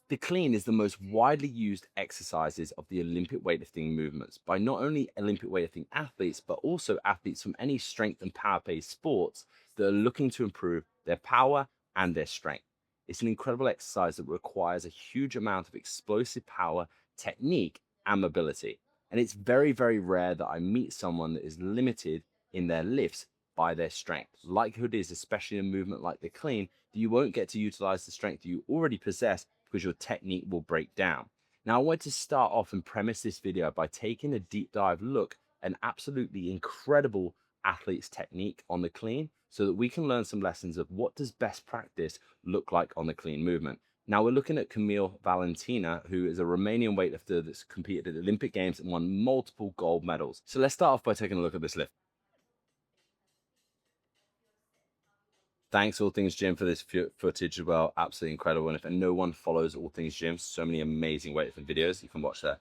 The clean is the most widely used exercises of the Olympic weightlifting movements by not only Olympic weightlifting athletes, but also athletes from any strength and power based sports that are looking to improve their power and their strength. It's an incredible exercise that requires a huge amount of explosive power, technique, and mobility. And it's very, very rare that I meet someone that is limited in their lifts by their strength. Likelihood is, especially in a movement like the clean, that you won't get to utilize the strength you already possess because your technique will break down. Now, I want to start off and premise this video by taking a deep dive look at an absolutely incredible athlete's technique on the clean so that we can learn some lessons of what does best practice look like on the clean movement. Now we're looking at Camille Valentina, who is a Romanian weightlifter that's competed at the Olympic Games and won multiple gold medals. So let's start off by taking a look at this lift. Thanks All Things Gym for this footage as well. Absolutely incredible. And if no one follows All Things Gym, so many amazing weightlifting videos you can watch there.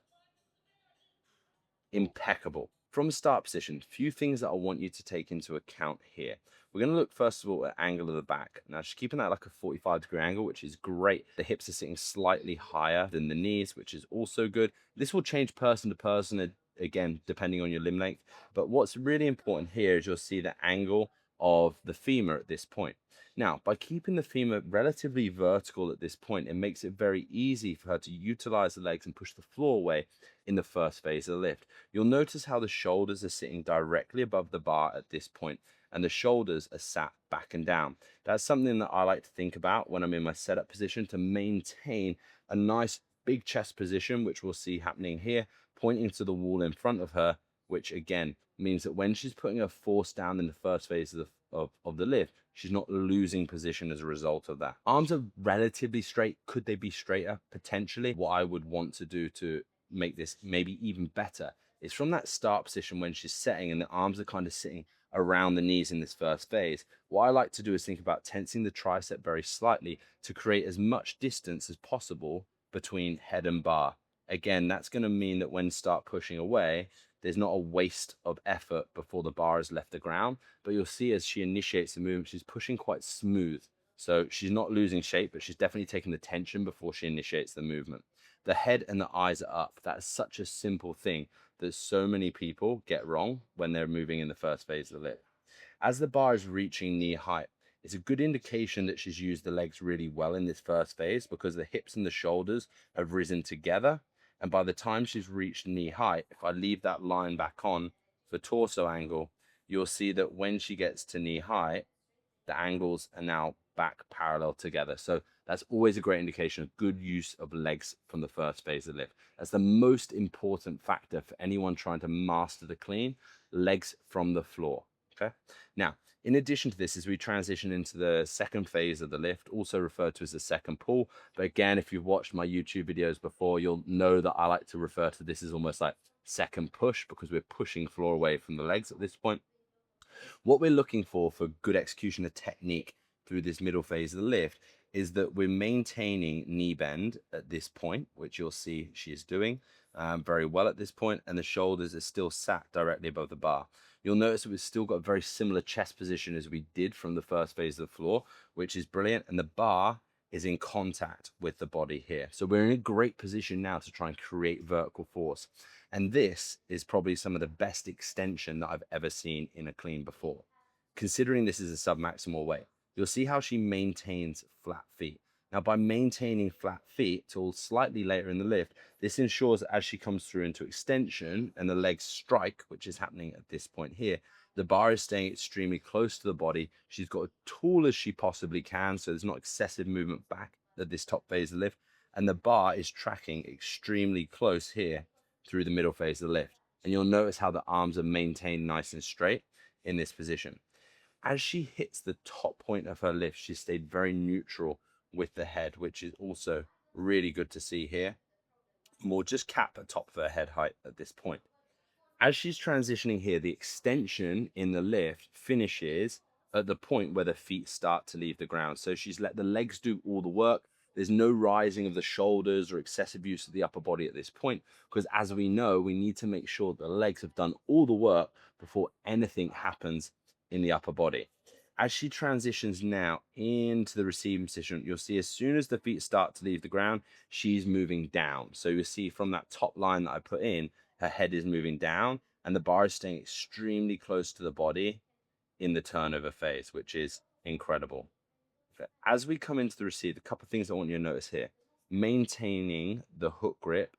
Impeccable. From start position, few things that I want you to take into account here. We're going to look first of all at angle of the back. Now just keeping that like a 45-degree angle, which is great. The hips are sitting slightly higher than the knees, which is also good. This will change person to person, again, depending on your limb length. But what's really important here is you'll see the angle of the femur at this point. Now, by keeping the femur relatively vertical at this point, it makes it very easy for her to utilize the legs and push the floor away in the first phase of the lift. You'll notice how the shoulders are sitting directly above the bar at this point, and the shoulders are sat back and down. That's something that I like to think about when I'm in my setup position to maintain a nice big chest position, which we'll see happening here, pointing to the wall in front of her, which again means that when she's putting her force down in the first phase of the lift, she's not losing position as a result of that. Arms are relatively straight. Could they be straighter? Potentially. What I would want to do to make this maybe even better is from that start position when she's setting and the arms are kind of sitting around the knees in this first phase. What I like to do is think about tensing the tricep very slightly to create as much distance as possible between head and bar. Again, that's going to mean that when start pushing away, there's not a waste of effort before the bar has left the ground, but you'll see as she initiates the movement, she's pushing quite smooth. So she's not losing shape, but she's definitely taking the tension before she initiates the movement. The head and the eyes are up. That's such a simple thing that so many people get wrong when they're moving in the first phase of the lift. As the bar is reaching knee height, it's a good indication that she's used the legs really well in this first phase because the hips and the shoulders have risen together. And by the time she's reached knee height, if I leave that line back on for torso angle, you'll see that when she gets to knee height, the angles are now back parallel together. So that's always a great indication of good use of legs from the first phase of the lift. That's the most important factor for anyone trying to master the clean, legs from the floor. Okay. Now, in addition to this, as we transition into the second phase of the lift, also referred to as the second pull. But again, if you've watched my YouTube videos before, you'll know that I like to refer to this as almost like second push because we're pushing floor away from the legs at this point. What we're looking for good execution of technique through this middle phase of the lift is that we're maintaining knee bend at this point, which you'll see she is doing very well at this point, and the shoulders are still sat directly above the bar. You'll notice that we've still got a very similar chest position as we did from the first phase of the floor, which is brilliant, and the bar is in contact with the body here. So we're in a great position now to try and create vertical force. And this is probably some of the best extension that I've ever seen in a clean before. Considering this is a submaximal weight, you'll see how she maintains flat feet. Now, by maintaining flat feet till slightly later in the lift, this ensures that as she comes through into extension and the legs strike, which is happening at this point here, the bar is staying extremely close to the body. She's got as tall as she possibly can, so there's not excessive movement back at this top phase of the lift. And the bar is tracking extremely close here through the middle phase of the lift. And you'll notice how the arms are maintained nice and straight in this position. As she hits the top point of her lift, she stayed very neutral with the head, which is also really good to see here. More just cap at top of her head height at this point. As she's transitioning here, the extension in the lift finishes at the point where the feet start to leave the ground. So she's let the legs do all the work. There's no rising of the shoulders or excessive use of the upper body at this point, because as we know, we need to make sure the legs have done all the work before anything happens in the upper body. As she transitions now into the receiving position, you'll see as soon as the feet start to leave the ground, she's moving down. So you'll see from that top line that I put in, her head is moving down and the bar is staying extremely close to the body in the turnover phase, which is incredible. Okay. As we come into the receive, a couple of things I want you to notice here. Maintaining the hook grip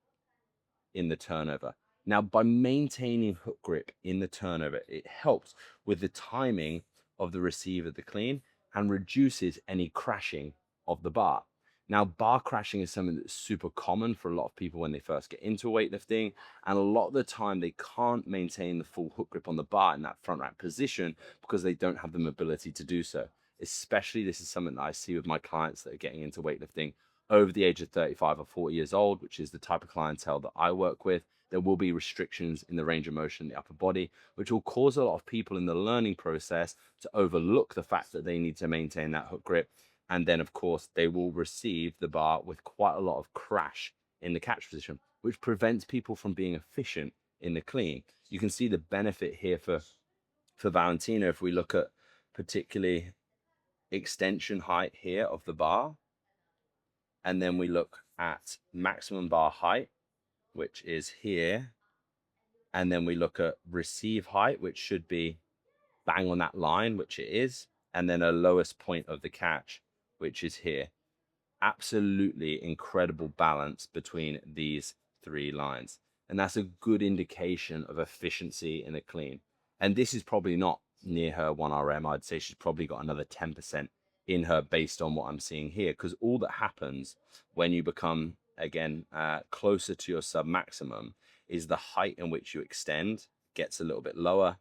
in the turnover. Now, by maintaining hook grip in the turnover, it helps with the timing of the receive of the clean and reduces any crashing of the bar. Now, bar crashing is something that's super common for a lot of people when they first get into weightlifting. And a lot of the time they can't maintain the full hook grip on the bar in that front rack position because they don't have the mobility to do so. Especially this is something that I see with my clients that are getting into weightlifting over the age of 35 or 40 years old, which is the type of clientele that I work with. There will be restrictions in the range of motion in the upper body, which will cause a lot of people in the learning process to overlook the fact that they need to maintain that hook grip. And then, of course, they will receive the bar with quite a lot of crash in the catch position, which prevents people from being efficient in the clean. You can see the benefit here for Valentina if we look at particularly extension height here of the bar. And then we look at maximum bar height, which is here. And then we look at receive height, which should be bang on that line, which it is. And then a lowest point of the catch, which is here. Absolutely incredible balance between these three lines. And that's a good indication of efficiency in a clean. And this is probably not near her 1RM. I'd say she's probably got another 10% in her based on what I'm seeing here. Because all that happens when you become, again, closer to your sub maximum is the height in which you extend gets a little bit lower.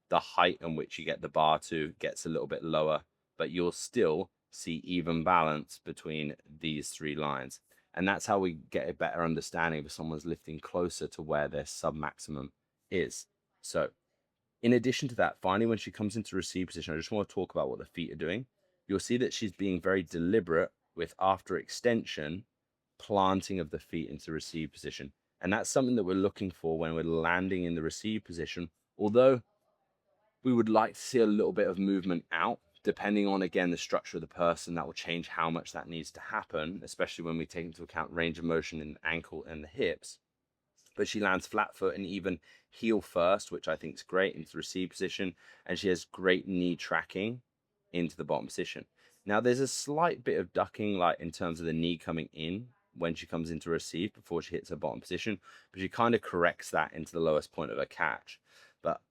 The height in which you get the bar to gets a little bit lower, but you'll still see even balance between these three lines. And that's how we get a better understanding if someone's lifting closer to where their sub maximum is. So in addition to that, finally, when she comes into receive position, I just want to talk about what the feet are doing. You'll see that she's being very deliberate with, after extension, planting of the feet into receive position. And that's something that we're looking for when we're landing in the receive position. Although we would like to see a little bit of movement out, depending on, again, the structure of the person. That will change how much that needs to happen, especially when we take into account range of motion in the ankle and the hips. But she lands flat foot and even heel first, which I think is great, into the receive position. And she has great knee tracking into the bottom position. Now, there's a slight bit of ducking, like in terms of the knee coming in when she comes into receive before she hits her bottom position, but she kind of corrects that into the lowest point of her catch. But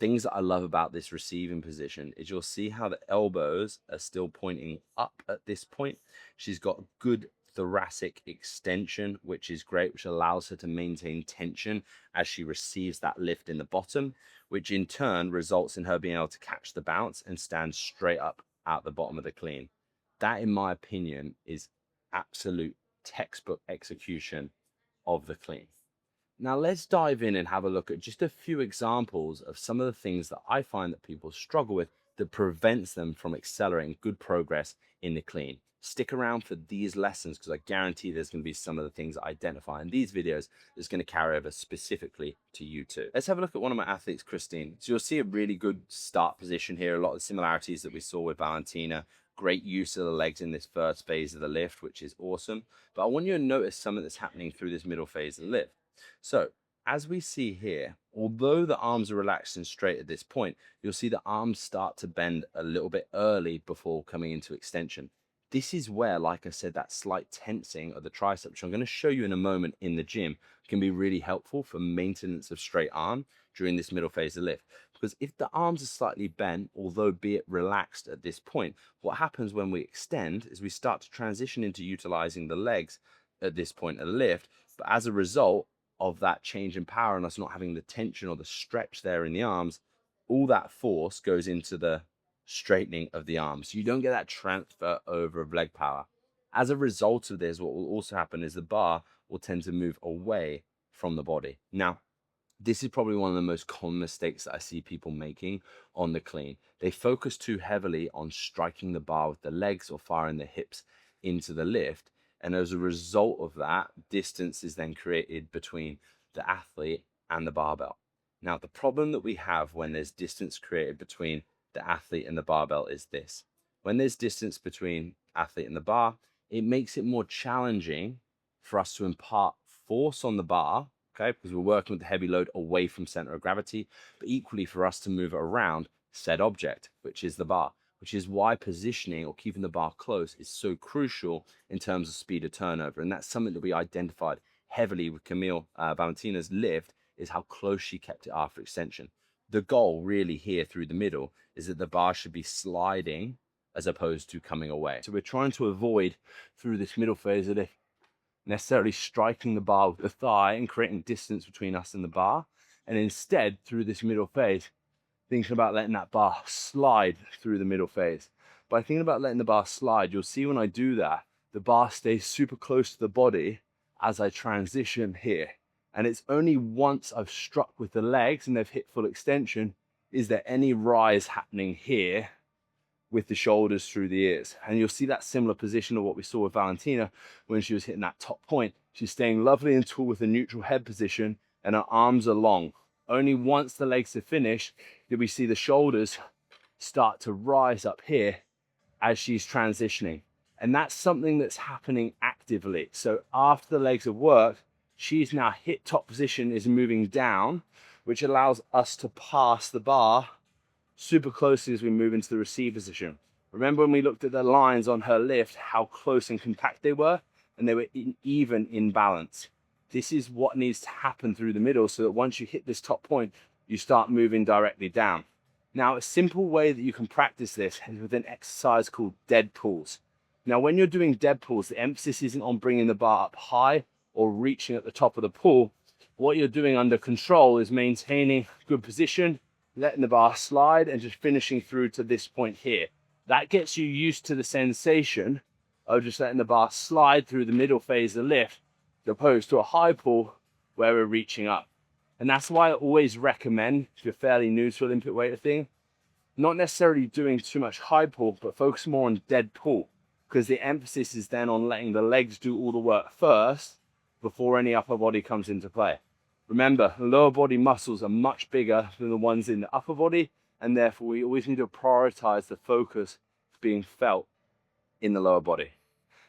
things that I love about this receiving position is you'll see how the elbows are still pointing up at this point. She's got good thoracic extension, which is great, which allows her to maintain tension as she receives that lift in the bottom, which in turn results in her being able to catch the bounce and stand straight up out the bottom of the clean. That, in my opinion, is absolute textbook execution of the clean. Now let's dive in and have a look at just a few examples of some of the things that I find that people struggle with that prevents them from accelerating good progress in the clean. Stick around for these lessons because I guarantee there's going to be some of the things I identify in these videos that's going to carry over specifically to you too. Let's have a look at one of my athletes, Christine. So you'll see a really good start position here, a lot of the similarities that we saw with Valentina. Great use of the legs in this first phase of the lift, which is awesome. But I want you to notice something that's happening through this middle phase of the lift. So as we see here, although the arms are relaxed and straight at this point, you'll see the arms start to bend a little bit early before coming into extension. This is where, like I said, that slight tensing of the triceps, which I'm going to show you in a moment in the gym, can be really helpful for maintenance of straight arm during this middle phase of lift. Because if the arms are slightly bent, although be it relaxed at this point, what happens when we extend is we start to transition into utilizing the legs at this point of the lift. But as a result of that change in power and us not having the tension or the stretch there in the arms, all that force goes into the straightening of the arms. So you don't get that transfer over of leg power. As a result of this, what will also happen is the bar will tend to move away from the body. Now, this is probably one of the most common mistakes that I see people making on the clean. They focus too heavily on striking the bar with the legs or firing the hips into the lift. And as a result of that, distance is then created between the athlete and the barbell. Now, the problem that we have when there's distance created between the athlete and the barbell is this. When there's distance between athlete and the bar, it makes it more challenging for us to impart force on the bar, okay, because we're working with the heavy load away from center of gravity, but equally for us to move around said object, which is the bar, which is why positioning or keeping the bar close is so crucial in terms of speed of turnover. And that's something that we identified heavily with Camille Valentina's lift, is how close she kept it after extension. The goal really here through the middle is that the bar should be sliding as opposed to coming away. So we're trying to avoid through this middle phase of lift necessarily striking the bar with the thigh and creating distance between us and the bar. And instead, through this middle phase, thinking about letting that bar slide through the middle phase. By thinking about letting the bar slide, you'll see when I do that, the bar stays super close to the body as I transition here. And it's only once I've struck with the legs and they've hit full extension, is there any rise happening here with the shoulders through the ears. And you'll see that similar position of what we saw with Valentina when she was hitting that top point. She's staying lovely and tall with a neutral head position and her arms are long. Only once the legs are finished did we see the shoulders start to rise up here as she's transitioning. And that's something that's happening actively. So after the legs have worked, she's now hit top position, is moving down, which allows us to pass the bar super closely as we move into the receive position. Remember when we looked at the lines on her lift, how close and compact they were, and they were even in balance. This is what needs to happen through the middle so that once you hit this top point, you start moving directly down. Now, a simple way that you can practice this is with an exercise called dead pulls. Now, when you're doing dead pulls, the emphasis isn't on bringing the bar up high or reaching at the top of the pull. What you're doing under control is maintaining good position, letting the bar slide and just finishing through to this point here. That gets you used to the sensation of just letting the bar slide through the middle phase of the lift, as opposed to a high pull where we're reaching up. And that's why I always recommend, if you're fairly new to Olympic weightlifting, not necessarily doing too much high pull, but focus more on dead pull, because the emphasis is then on letting the legs do all the work first before any upper body comes into play. Remember, the lower body muscles are much bigger than the ones in the upper body, and therefore we always need to prioritize the focus being felt in the lower body.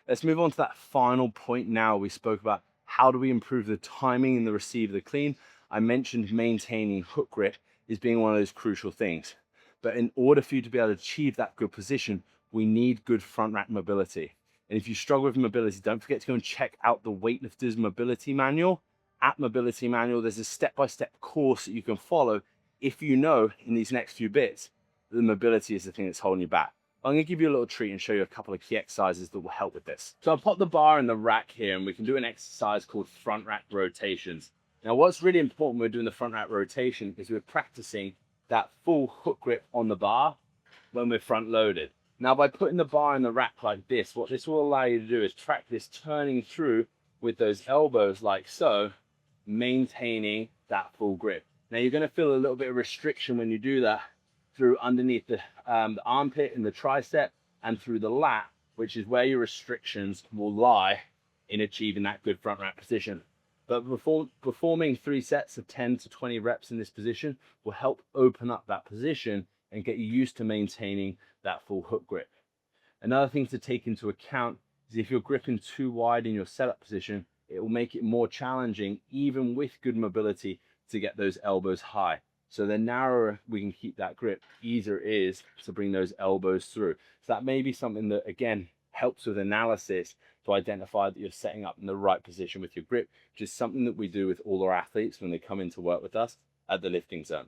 Let's move on to that final point now. We spoke about how do we improve the timing in the receive of the clean. I mentioned maintaining hook grip is being one of those crucial things. But in order for you to be able to achieve that good position, we need good front rack mobility. And if you struggle with mobility, don't forget to go and check out the Weightlifter's Mobility Manual. At Mobility Manual, there's a step-by-step course that you can follow if you know in these next few bits that the mobility is the thing that's holding you back. I'm going to give you a little treat and show you a couple of key exercises that will help with this. So I'll pop the bar in the rack here and we can do an exercise called front rack rotations. Now what's really important when we're doing the front rack rotation is we're practicing that full hook grip on the bar when we're front loaded. Now by putting the bar in the rack like this, what this will allow you to do is practice turning through with those elbows like so, maintaining that full grip. Now you're going to feel a little bit of restriction when you do that through underneath the armpit and the tricep and through the lat, which is where your restrictions will lie in achieving that good front rack position. But performing 3 sets of 10 to 20 reps in this position will help open up that position and get you used to maintaining that full hook grip. Another thing to take into account is if you're gripping too wide in your setup position, it will make it more challenging, even with good mobility, to get those elbows high. So the narrower we can keep that grip, easier it is to bring those elbows through. So that may be something that, again, helps with analysis to identify that you're setting up in the right position with your grip, which is something that we do with all our athletes when they come in to work with us at the lifting zone.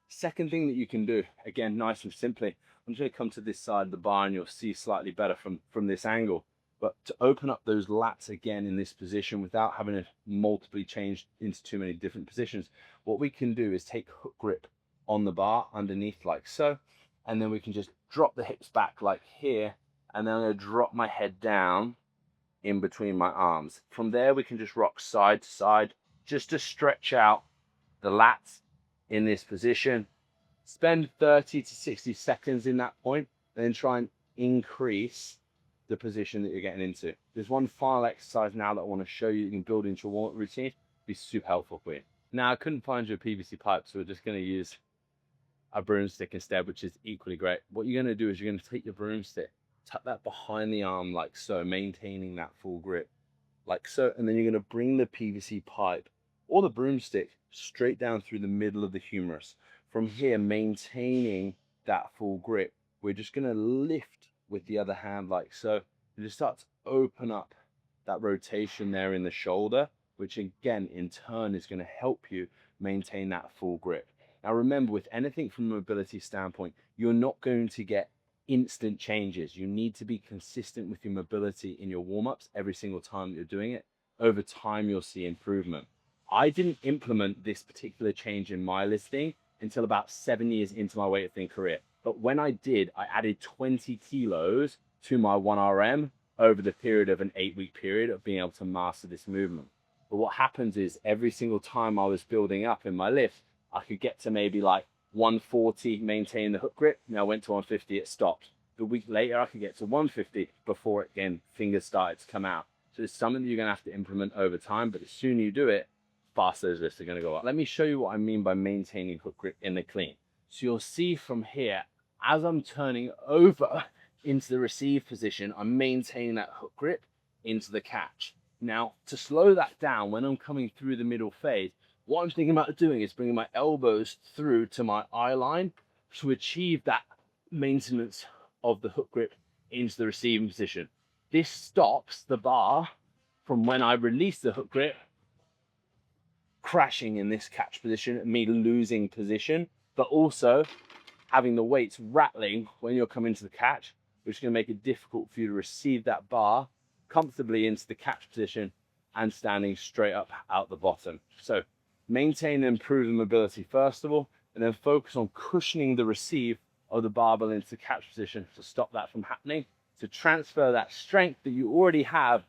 Second thing that you can do, again, nice and simply, I'm just going to come to this side of the bar and you'll see slightly better from this angle. But to open up those lats again in this position without having to multiply change into too many different positions, what we can do is take hook grip on the bar underneath like so, and then we can just drop the hips back like here, and then I'm going to drop my head down in between my arms. From there, we can just rock side to side just to stretch out the lats in this position. Spend 30 to 60 seconds in that point, and then try and increase the position that you're getting into. There's one final exercise now that I want to show you can build into your warm-up routine. Be super helpful for you. Now I couldn't find your PVC pipe, so we're just going to use a broomstick instead, which is equally great. What you're going to do is you're going to take your broomstick, tuck that behind the arm like so, maintaining that full grip like so, and then you're going to bring the PVC pipe or the broomstick straight down through the middle of the humerus. From here, maintaining that full grip, we're just going to lift with the other hand like so. You just start to open up that rotation there in the shoulder, which again in turn is going to help you maintain that full grip. Now remember, with anything from a mobility standpoint, you're not going to get instant changes. You need to be consistent with your mobility in your warm-ups every single time that you're doing it. Over time, you'll see improvement. I didn't implement this particular change in my lifting until about 7 years into my weightlifting career. But when I did, I added 20 kilos to my 1RM over the period of an 8-week period of being able to master this movement. But what happens is every single time I was building up in my lift, I could get to maybe like 140, maintain the hook grip. Now I went to 150, it stopped. The week later, I could get to 150 before again, fingers started to come out. So it's something that you're gonna have to implement over time, but the sooner you do it, faster those lifts are gonna go up. Let me show you what I mean by maintaining hook grip in the clean. So you'll see from here, as I'm turning over into the receive position, I'm maintaining that hook grip into the catch. Now, to slow that down, when I'm coming through the middle phase, what I'm thinking about doing is bringing my elbows through to my eye line to achieve that maintenance of the hook grip into the receiving position. This stops the bar from, when I release the hook grip, crashing in this catch position and me losing position, but also having the weights rattling when you're coming to the catch, which is going to make it difficult for you to receive that bar comfortably into the catch position and standing straight up out the bottom. So maintain and improve the mobility first of all, and then focus on cushioning the receive of the barbell into the catch position to stop that from happening, to transfer that strength that you already have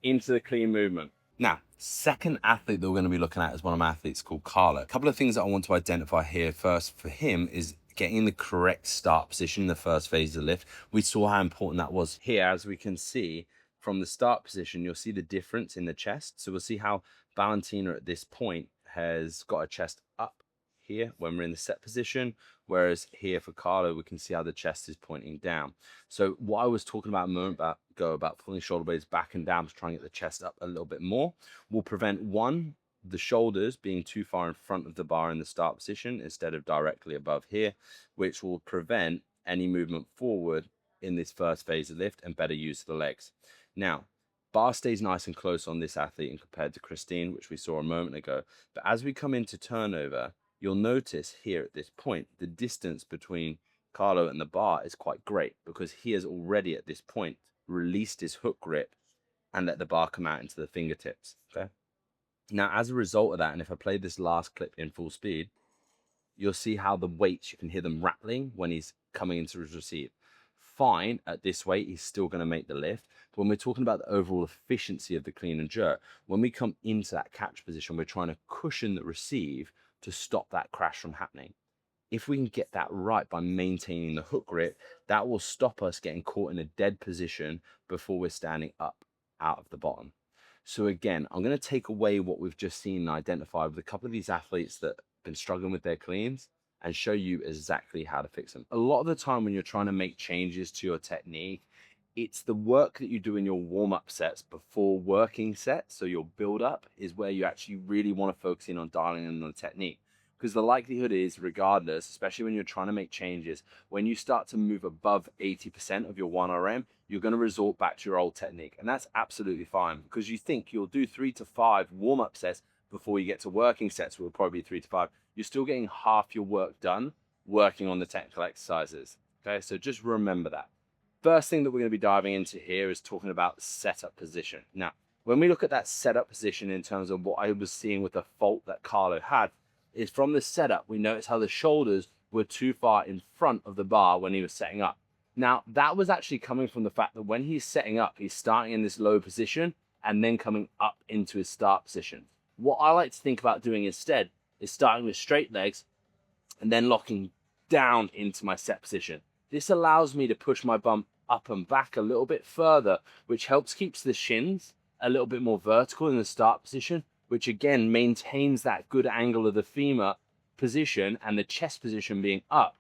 into the clean movement. Now, second athlete that we're going to be looking at is one of my athletes called Carlo. A couple of things that I want to identify here first for him is getting the correct start position in the first phase of the lift. We saw how important that was here. As we can see from the start position, you'll see the difference in the chest. So we'll see how Valentina at this point has got her chest up here when we're in the set position, whereas here for Carlo, we can see how the chest is pointing down. So what I was talking about a moment ago about pulling shoulder blades back and down to try and get the chest up a little bit more will prevent, one, the shoulders being too far in front of the bar in the start position instead of directly above here, which will prevent any movement forward in this first phase of lift and better use of the legs. Now, bar stays nice and close on this athlete and compared to Christine, which we saw a moment ago. But as we come into turnover, you'll notice here at this point, the distance between Carlo and the bar is quite great because he has already at this point released his hook grip and let the bar come out into the fingertips, okay? Now, as a result of that, and if I play this last clip in full speed, you'll see how the weights, you can hear them rattling when he's coming into his receive. Fine, at this weight, he's still going to make the lift. But when we're talking about the overall efficiency of the clean and jerk, when we come into that catch position, we're trying to cushion the receive to stop that crash from happening. If we can get that right by maintaining the hook grip, that will stop us getting caught in a dead position before we're standing up out of the bottom. So again, I'm going to take away what we've just seen and identified with a couple of these athletes that have been struggling with their cleans and show you exactly how to fix them. A lot of the time when you're trying to make changes to your technique, it's the work that you do in your warm-up sets before working sets, so your build-up is where you actually really want to focus in on dialing in on the technique. Because the likelihood is, regardless, especially when you're trying to make changes, when you start to move above 80% of your 1RM, you're going to resort back to your old technique. And that's absolutely fine because you think you'll do 3 to 5 warm-up sets before you get to working sets, will probably be 3 to 5. You're still getting half your work done working on the technical exercises. Okay, so just remember that. First thing that we're going to be diving into here is talking about setup position. Now, when we look at that setup position in terms of what I was seeing with the fault that Carlo had, is from the setup, we notice how the shoulders were too far in front of the bar when he was setting up. Now, that was actually coming from the fact that when he's setting up, he's starting in this low position and then coming up into his start position. What I like to think about doing instead is starting with straight legs and then locking down into my set position. This allows me to push my bum up and back a little bit further, which helps keeps the shins a little bit more vertical in the start position, which again maintains that good angle of the femur position and the chest position being up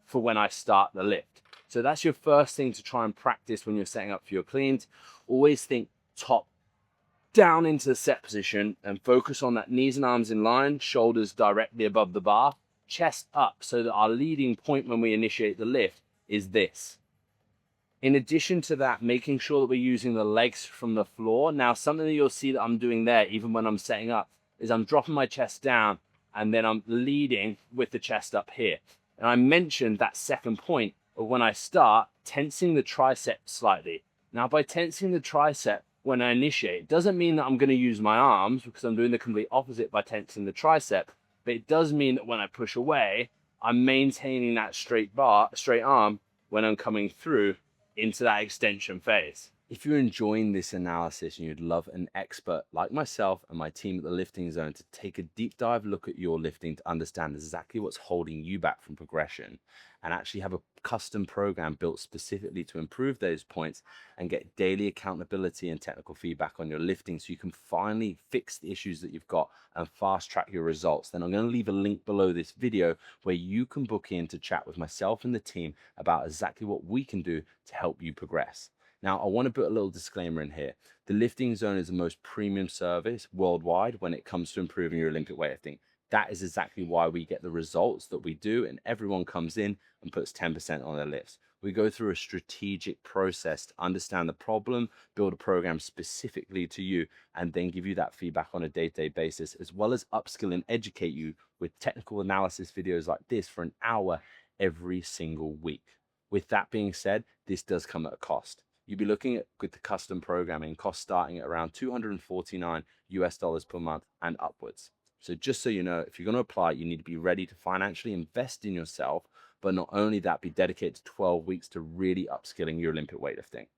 for when I start the lift. So that's your first thing to try and practice when you're setting up for your cleans. Always think top down into the set position and focus on that knees and arms in line, shoulders directly above the bar, chest up, so that our leading point when we initiate the lift is this. In addition to that, making sure that we're using the legs from the floor. Now, something that you'll see that I'm doing there, even when I'm setting up, is I'm dropping my chest down and then I'm leading with the chest up here. And I mentioned that second point of when I start, tensing the tricep slightly. Now, by tensing the tricep when I initiate, it doesn't mean that I'm going to use my arms, because I'm doing the complete opposite by tensing the tricep. But it does mean that when I push away, I'm maintaining that straight arm when I'm coming through into that extension phase. If you're enjoying this analysis and you'd love an expert like myself and my team at the Lifting Zone to take a deep dive look at your lifting to understand exactly what's holding you back from progression, and actually have a custom program built specifically to improve those points and get daily accountability and technical feedback on your lifting so you can finally fix the issues that you've got and fast track your results, then I'm going to leave a link below this video where you can book in to chat with myself and the team about exactly what we can do to help you progress. Now, I want to put a little disclaimer in here. The Lifting Zone is the most premium service worldwide when it comes to improving your Olympic weightlifting. That is exactly why we get the results that we do, and everyone comes in and puts 10% on their lifts. We go through a strategic process to understand the problem, build a program specifically to you, and then give you that feedback on a day-to-day basis, as well as upskill and educate you with technical analysis videos like this for an hour every single week. With that being said, this does come at a cost. You'd be looking at, with the custom programming, costs starting at around $249 per month and upwards. So just so you know, if you're going to apply, you need to be ready to financially invest in yourself, but not only that, be dedicated to 12 weeks to really upskilling your Olympic weightlifting.